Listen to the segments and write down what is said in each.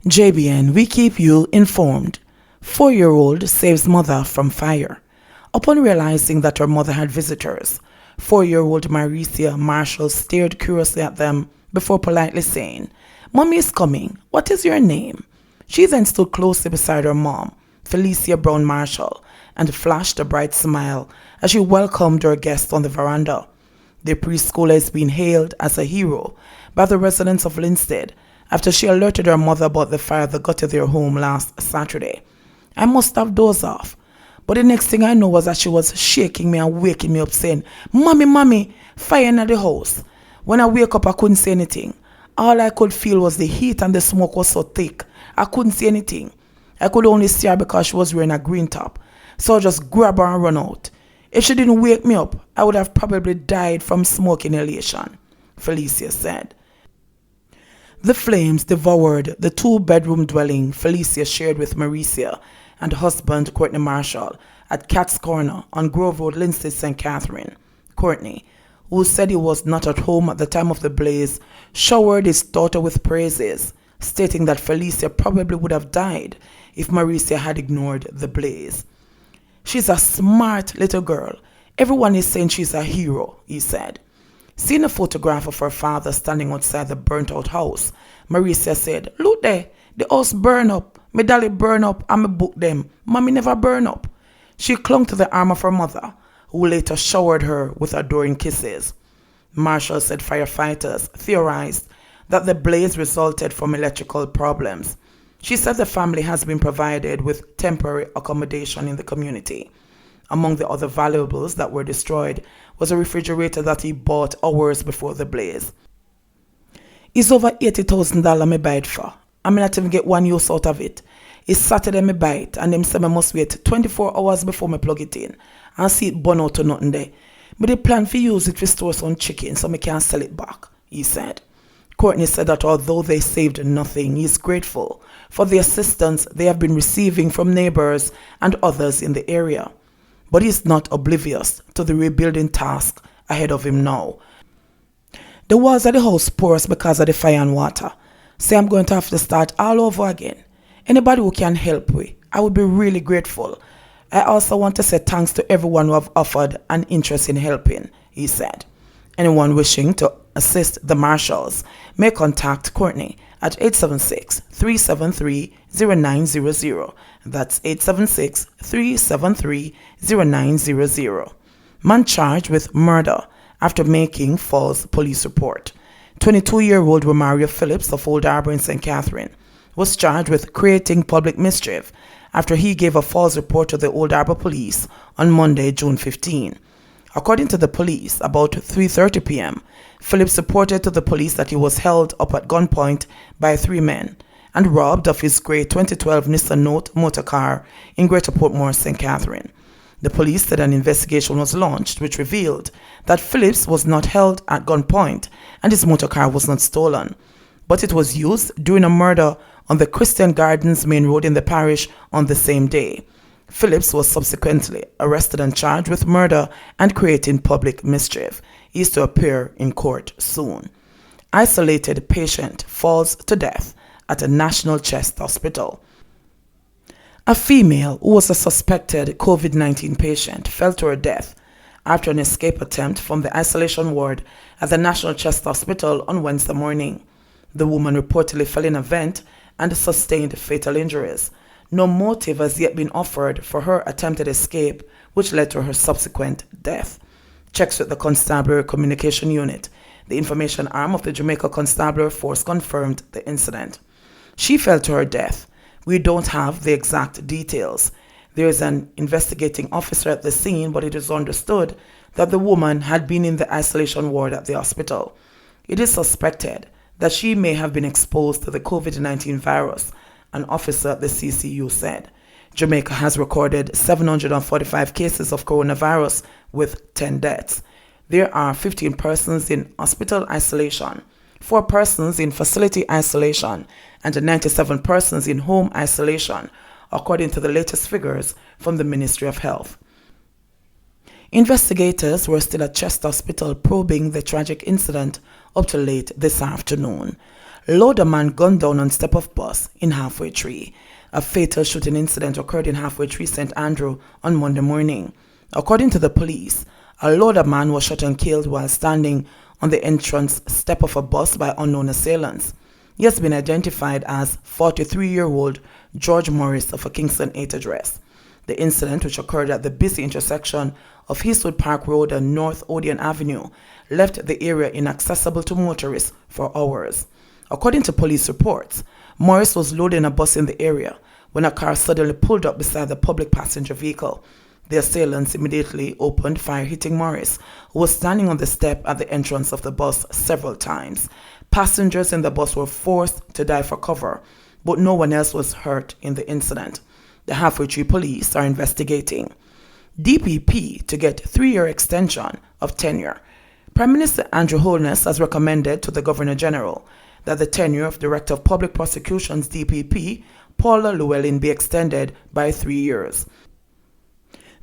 JBN, we keep you informed. 4-year-old saves mother from fire. Upon realizing that her mother had visitors, 4-year-old Maricia Marshall stared curiously at them before politely saying, "Mommy is coming. What is your name?" She then stood closely beside her mom, Felicia Brown Marshall, and flashed a bright smile as she welcomed her guests on the veranda. The preschooler is being hailed as a hero by the residents of Linstead after she alerted her mother about the fire that got to their home last Saturday. "I must have dozed off, but the next thing I know was that she was shaking me and waking me up saying, 'Mommy, mommy, fire in the house.' When I wake up, I couldn't see anything. All I could feel was the heat and the smoke was so thick, I couldn't see anything. I could only see her because she was wearing a green top, so I just grabbed her and run out. If she didn't wake me up, I would have probably died from smoke inhalation," Felicia said. The flames devoured the two-bedroom dwelling Felicia shared with Maricia and husband Courtney Marshall at Cat's Corner on Grove Road, Linstead, St. Catherine. Courtney, who said he was not at home at the time of the blaze, showered his daughter with praises, stating that Felicia probably would have died if Maricia had ignored the blaze. "She's a smart little girl. Everyone is saying she's a hero," he said. Seeing a photograph of her father standing outside the burnt-out house, Maricia said, "Look there, the house burn up. Me dolly burn up and me book them. Mommy never burn up." She clung to the arm of her mother, who later showered her with adoring kisses. Marshall said firefighters theorized that the blaze resulted from electrical problems. She said the family has been provided with temporary accommodation in the community. Among the other valuables that were destroyed was a refrigerator that he bought hours before the blaze. "It's over $80,000 me buy it for. I may not even get one use out of it. It's Saturday me buy it and them say me must wait 24 hours before me plug it in and see it burn out to nothing there. But they plan to use it to store some chicken so me can sell it back," he said. Courtney said that although they saved nothing, he is grateful for the assistance they have been receiving from neighbors and others in the area. But he is not oblivious to the rebuilding task ahead of him now. "The walls of the house porous because of the fire and water. So I'm going to have to start all over again. Anybody who can help me, I would be really grateful. I also want to say thanks to everyone who have offered an interest in helping," he said. Anyone wishing to assist the Marshalls may contact Courtney at 876-373-0900. That's 876-373-0900. Man charged with murder after making false police report. 22-year-old Romario Phillips of Old Harbour in St. Catherine was charged with creating public mischief after he gave a false report to the Old Harbour police on Monday, June 15. According to the police, about 3:30 p.m., Phillips reported to the police that he was held up at gunpoint by 3 men and robbed of his grey 2012 Nissan Note motor car in Greater Portmore, St. Catherine. The police said an investigation was launched which revealed that Phillips was not held at gunpoint and his motor car was not stolen, but it was used during a murder on the Christian Gardens main road in the parish on the same day. Phillips was subsequently arrested and charged with murder and creating public mischief. He is to appear in court soon. Isolated patient falls to death at a National Chest Hospital. A female who was a suspected COVID-19 patient fell to her death after an escape attempt from the isolation ward at the National Chest Hospital on Wednesday morning. The woman reportedly fell in a vent and sustained fatal injuries. No motive has yet been offered for her attempted escape, which led to her subsequent death. Checks with the Constabulary Communication Unit, the information arm of the Jamaica Constabulary Force, confirmed the incident. She fell to her death. We don't have the exact details. There is an investigating officer at the scene, but it is understood that the woman had been in the isolation ward at the hospital. It is suspected that she may have been exposed to the COVID-19 virus, an officer at the CCU said. Jamaica has recorded 745 cases of coronavirus with 10 deaths. There are 15 persons in hospital isolation, 4 persons in facility isolation, and 97 persons in home isolation, according to the latest figures from the Ministry of Health. Investigators were still at Chest Hospital probing the tragic incident up to late this afternoon. Load a man gunned down on step of bus in Halfway Tree. A fatal shooting incident occurred in Halfway Tree, St. Andrew on Monday morning. According to the police, a loader man was shot and killed while standing on the entrance step of a bus by unknown assailants. He has been identified as 43-year-old George Morris of a Kingston 8 address. The incident, which occurred at the busy intersection of Eastwood Park Road and North Odeon Avenue, left the area inaccessible to motorists for hours. According to police reports, Morris was loading a bus in the area when a car suddenly pulled up beside the public passenger vehicle. The assailants immediately opened fire, hitting Morris, who was standing on the step at the entrance of the bus several times. Passengers in the bus were forced to dive for cover, but no one else was hurt in the incident. The Halfway Tree police are investigating. DPP to get 3-year extension of tenure. Prime Minister Andrew Holness has recommended to the Governor General that the tenure of Director of Public Prosecutions DPP, Paula Llewellyn, be extended by 3 years.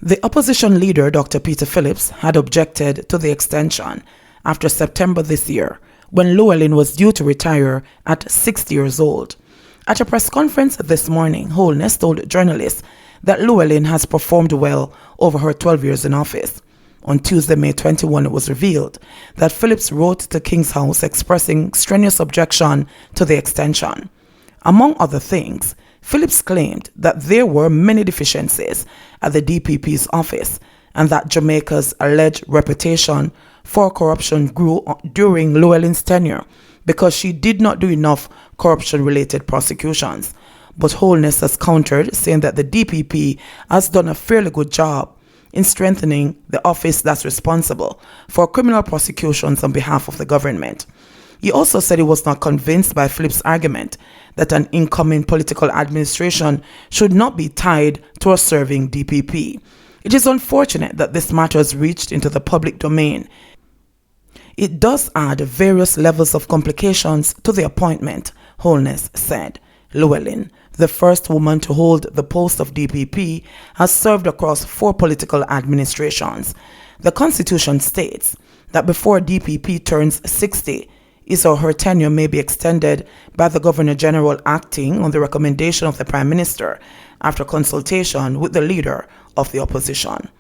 The opposition leader, Dr. Peter Phillips, had objected to the extension after September this year, when Llewellyn was due to retire at 60 years old. At a press conference this morning, Holness told journalists that Llewellyn has performed well over her 12 years in office. On Tuesday, May 21, it was revealed that Phillips wrote to King's House expressing strenuous objection to the extension. Among other things, Phillips claimed that there were many deficiencies at the DPP's office and that Jamaica's alleged reputation for corruption grew during Llewellyn's tenure because she did not do enough corruption-related prosecutions. But Holness has countered, saying that the DPP has done a fairly good job in strengthening the office that's responsible for criminal prosecutions on behalf of the government. He also said he was not convinced by Phillips' argument that an incoming political administration should not be tied to a serving DPP. It is unfortunate that this matter has reached into the public domain. It does add various levels of complications to the appointment, Holness said. Llewellyn, the first woman to hold the post of DPP, has served across 4 political administrations. The Constitution states that before DPP turns 60, his or her tenure may be extended by the Governor General acting on the recommendation of the Prime Minister after consultation with the leader of the opposition.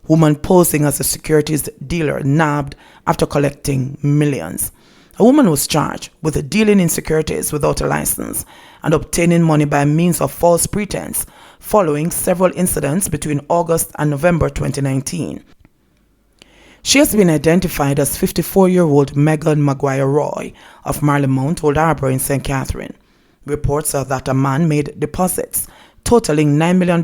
Woman posing as a securities dealer nabbed after collecting millions. A woman was charged with dealing in securities without a license and obtaining money by means of false pretense following several incidents between August and November 2019. She has been identified as 54-year-old Megan Maguire Roy of Marlymount, Old Harbour in St. Catherine. Reports are that a man made deposits totaling $9 million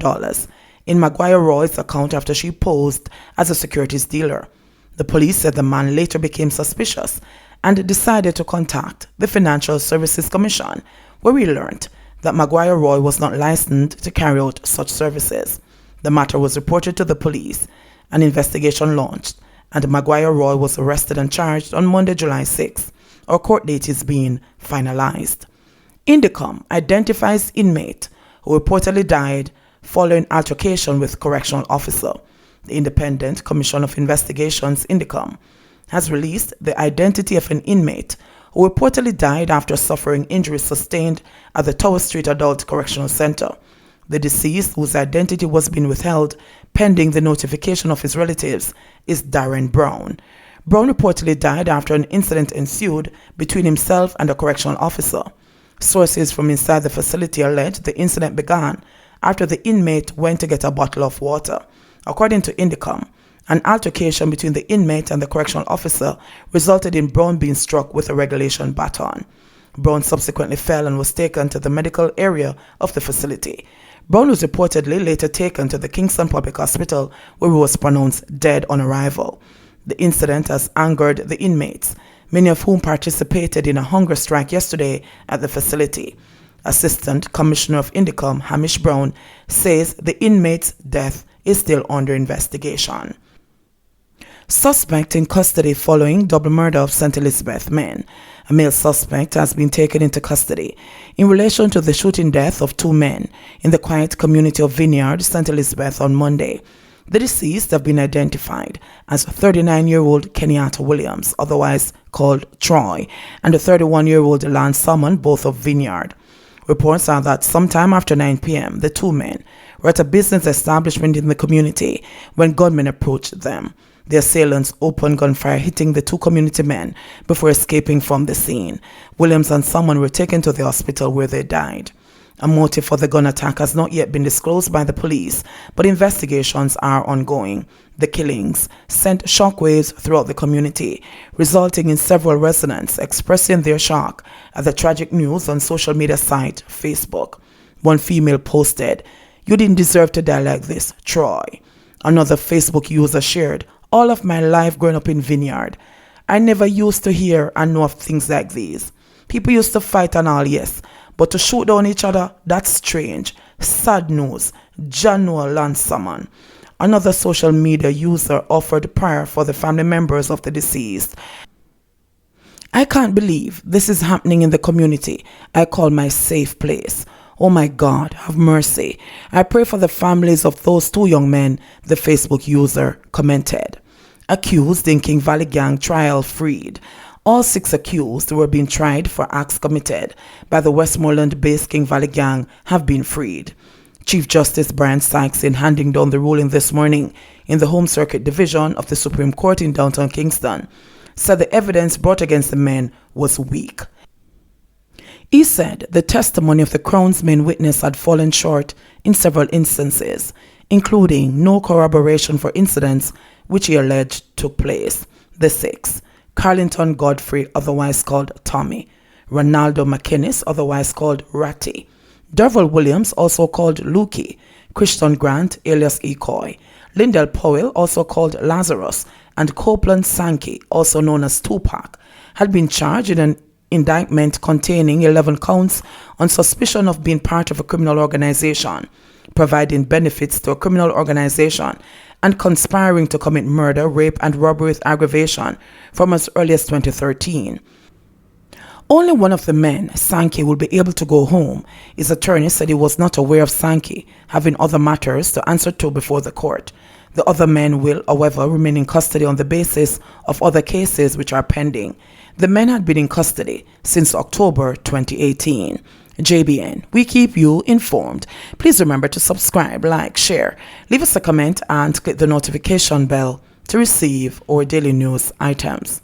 in Maguire Roy's account after she posed as a securities dealer. The police said the man later became suspicious and decided to contact the Financial Services Commission, where we learned that Maguire Roy was not licensed to carry out such services. The matter was reported to the police, an investigation launched, and Maguire Roy was arrested and charged on Monday, July 6. Our court date is being finalized. Indicom identifies inmate who reportedly died following altercation with correctional officer. The Independent Commission of Investigations, Indicom, has released the identity of an inmate who reportedly died after suffering injuries sustained at the Tower Street Adult Correctional Center. The deceased, whose identity was being withheld pending the notification of his relatives, is Darren Brown. Brown reportedly died after an incident ensued between himself and a correctional officer. Sources from inside the facility allege the incident began after the inmate went to get a bottle of water. According to Indicom, an altercation between the inmate and the correctional officer resulted in Brown being struck with a regulation baton. Brown subsequently fell and was taken to the medical area of the facility. Brown was reportedly later taken to the Kingston Public Hospital, where he was pronounced dead on arrival. The incident has angered the inmates, many of whom participated in a hunger strike yesterday at the facility. Assistant Commissioner of Indicom, Hamish Brown, says the inmate's death is still under investigation. Suspect in custody following double murder of St. Elizabeth men. A male suspect has been taken into custody in relation to the shooting death of 2 men in the quiet community of Vineyard, St. Elizabeth on Monday. The deceased have been identified as 39-year-old Kenyatta Williams, otherwise called Troy, and a 31-year-old Lance Salmon, both of Vineyard. Reports are that sometime after 9 p.m., the two men were at a business establishment in the community when gunmen approached them. The assailants opened gunfire, hitting the two community men before escaping from the scene. Williams and Salmon were taken to the hospital where they died. A motive for the gun attack has not yet been disclosed by the police, but investigations are ongoing. The killings sent shockwaves throughout the community, resulting in several residents expressing their shock at the tragic news on social media site Facebook. One female posted, "You didn't deserve to die like this, Troy." Another Facebook user shared, "All of my life growing up in Vineyard, I never used to hear and know of things like these. People used to fight and all, yes, but to shoot down each other, that's strange. Sad news. Janual Lansaman." Another social media user offered prayer for the family members of the deceased. "I can't believe this is happening in the community I call my safe place. Oh my God, have mercy. I pray for the families of those two young men," the Facebook user commented. Accused in King Valley Gang trial freed. All 6 accused who were being tried for acts committed by the Westmoreland-based King Valley Gang have been freed. Chief Justice Brian Sykes, in handing down the ruling this morning in the Home Circuit Division of the Supreme Court in downtown Kingston, said the evidence brought against the men was weak. He said the testimony of the Crown's main witness had fallen short in several instances, including no corroboration for incidents which he alleged took place. The 6: Carlington Godfrey, otherwise called Tommy; Ronaldo McInnes, otherwise called Ratty; Derval Williams, also called Lukey; Christian Grant, alias Ecoy; Lindell Powell, also called Lazarus; and Copeland Sankey, also known as Tupac, had been charged in an indictment containing 11 counts on suspicion of being part of a criminal organization, providing benefits to a criminal organization, and conspiring to commit murder, rape, and robbery with aggravation from as early as 2013. Only one of the men, Sankey, will be able to go home. His attorney said he was not aware of Sankey having other matters to answer to before the court. The other men will, however, remain in custody on the basis of other cases which are pending. The men had been in custody since October 2018. JBN, we keep you informed. Please remember to subscribe, like, share, leave us a comment, and click the notification bell to receive our daily news items.